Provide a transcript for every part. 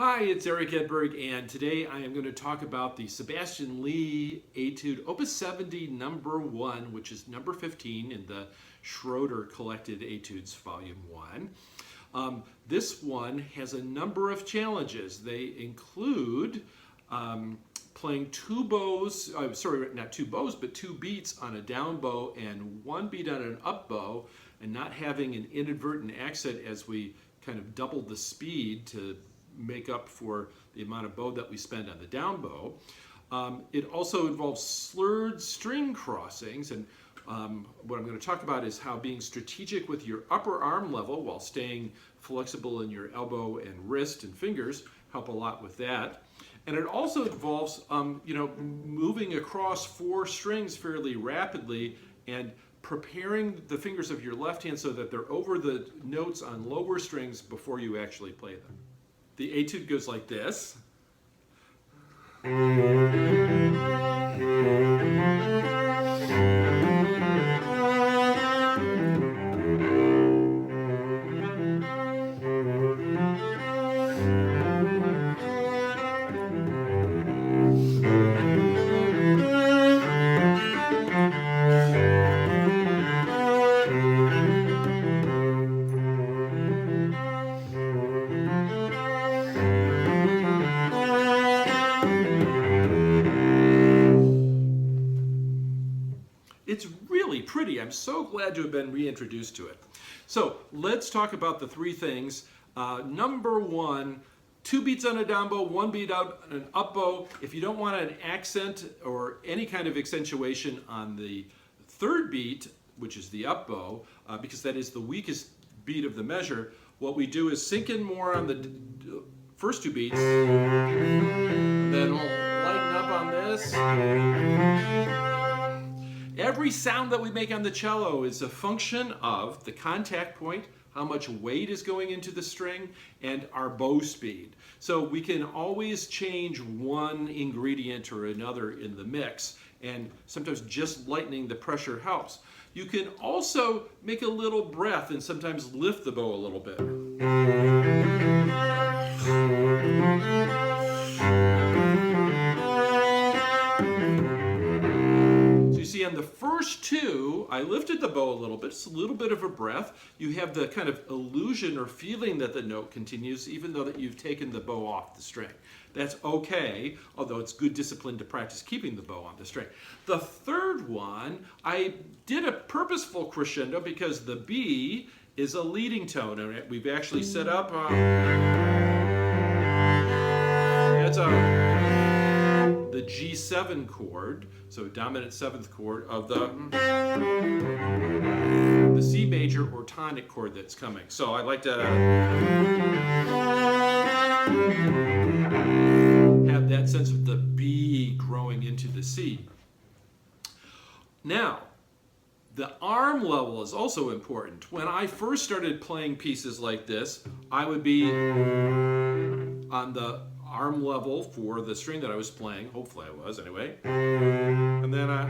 Hi, it's Eric Edberg, and today I am going to talk about the Sebastian Lee Etude Opus 70 number 1, which is number 15 in the Schroeder Collected Etudes Volume 1. This one has a number of challenges. They include playing two bows, not two bows, but two beats on a down bow and one beat on an up bow, and not having an inadvertent accent as we kind of double the speed to make up for the amount of bow that we spend on the down bow. It also involves slurred string crossings, and what I'm going to talk about is how being strategic with your upper arm level while staying flexible in your elbow and wrist and fingers help a lot with that. And it also involves moving across four strings fairly rapidly and preparing the fingers of your left hand so that they're over the notes on lower strings before you actually play them. The etude goes like this. It's really pretty. I'm so glad to have been reintroduced to it. So let's talk about the three things. Number one, two beats on a down bow, one beat out on an up bow. If you don't want an accent or any kind of accentuation on the third beat, which is the up bow, because that is the weakest beat of the measure, what we do is sink in more on the first two beats, and then we'll lighten up on this. Every sound that we make on the cello is a function of the contact point, how much weight is going into the string, and our bow speed. So we can always change one ingredient or another in the mix, and sometimes just lightening the pressure helps. You can also make a little breath and sometimes lift the bow a little bit. On the first two, I lifted the bow a little bit. It's a little bit of a breath. You have the kind of illusion or feeling that the note continues even though that you've taken the bow off the string. That's okay, although it's good discipline to practice keeping the bow on the string. The third one, I did a purposeful crescendo because the B is a leading tone, and we've actually set up that's the G7 chord, so dominant seventh chord of the C major or tonic chord that's coming. So I like to have that sense of the B growing into the C. Now, the arm level is also important. When I first started playing pieces like this, I would be on the arm level for the string that I was playing, hopefully I was anyway, and then I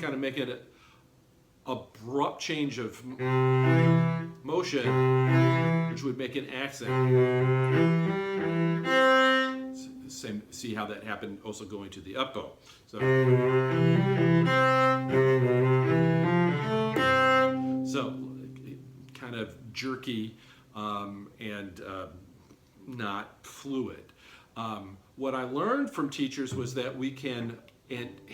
kind of make it an abrupt change of motion, which would make an accent. Same, see how that happened also going to the up bow. So kind of jerky and not fluid. What I learned from teachers was that we can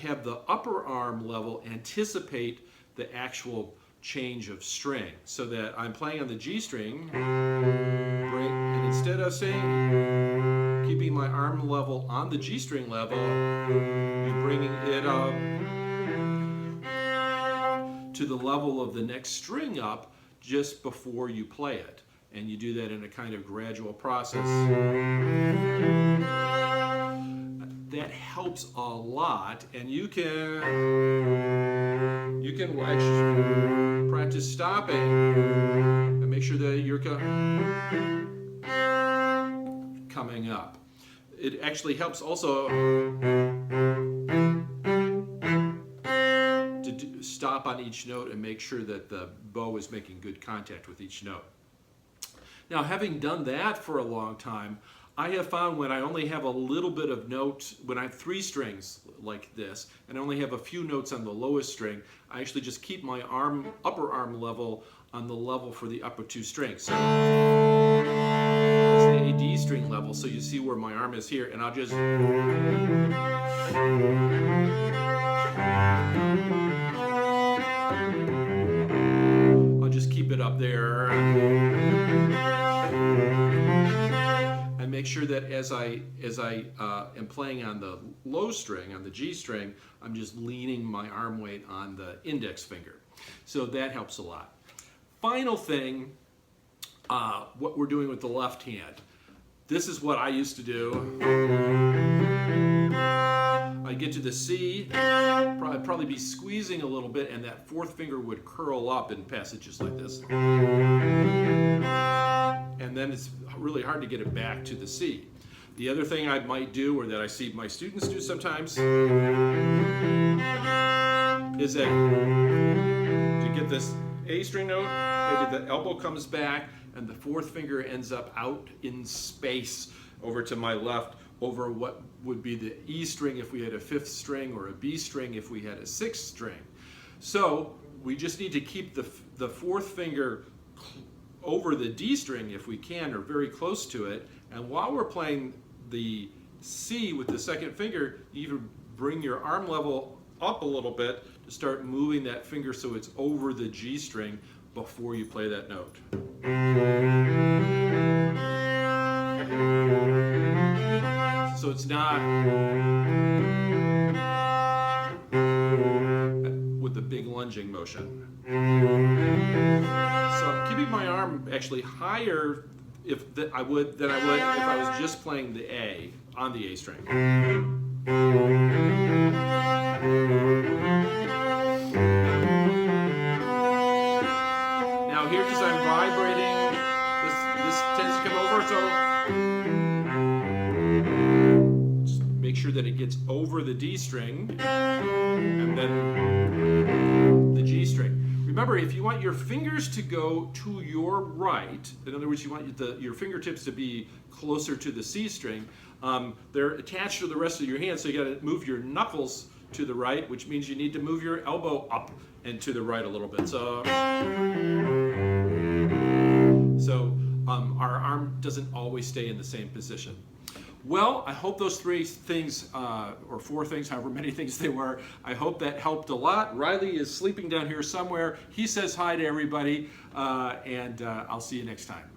have the upper arm level anticipate the actual change of string, so that I'm playing on the G string, and instead of saying keeping my arm level on the G string level, you're bringing it up to the level of the next string up just before you play it. And you do that in a kind of gradual process. That helps a lot, and you can practice stopping and make sure that you're coming up. It actually helps also to stop on each note and make sure that the bow is making good contact with each note. Now, having done that for a long time, I have found when I only have a little bit of note, when I have 3 strings like this, and I only have a few notes on the lowest string, I actually just keep my upper arm level on the level for the upper 2 strings. So that's the A, D string level, so you see where my arm is here, and I'll just keep it up there and make sure that as I am playing on the low string, on the G string, I'm just leaning my arm weight on the index finger. So that helps a lot. Final thing, what we're doing with the left hand. This is what I used to do. I get to the C, I'd probably be squeezing a little bit, and that 4th finger would curl up in passages like this. And then it's really hard to get it back to the C. The other thing I might do, or that I see my students do sometimes, is that to get this A string note, maybe the elbow comes back and the 4th finger ends up out in space over to my left, over what would be the E string if we had a 5th string, or a B string if we had a 6th string. So we just need to keep the 4th finger over the D string if we can, or very close to it. And while we're playing the C with the 2nd finger, you even bring your arm level up a little bit to start moving that finger so it's over the G string before you play that note. So it's not with the big lunging motion. So I'm keeping my arm actually higher than I would if I was just playing the A on the A string. Now here, because I'm vibrating, this tends to come over, so just make sure that it gets over the D string and then the G string. Remember, if you want your fingers to go to your right, in other words, you want your fingertips to be closer to the C string, they're attached to the rest of your hand, so you got to move your knuckles to the right, which means you need to move your elbow up and to the right a little bit. So our arm doesn't always stay in the same position. Well, I hope those 3 things, or 4 things, however many things they were, I hope that helped a lot. Riley is sleeping down here somewhere. He says hi to everybody, and I'll see you next time.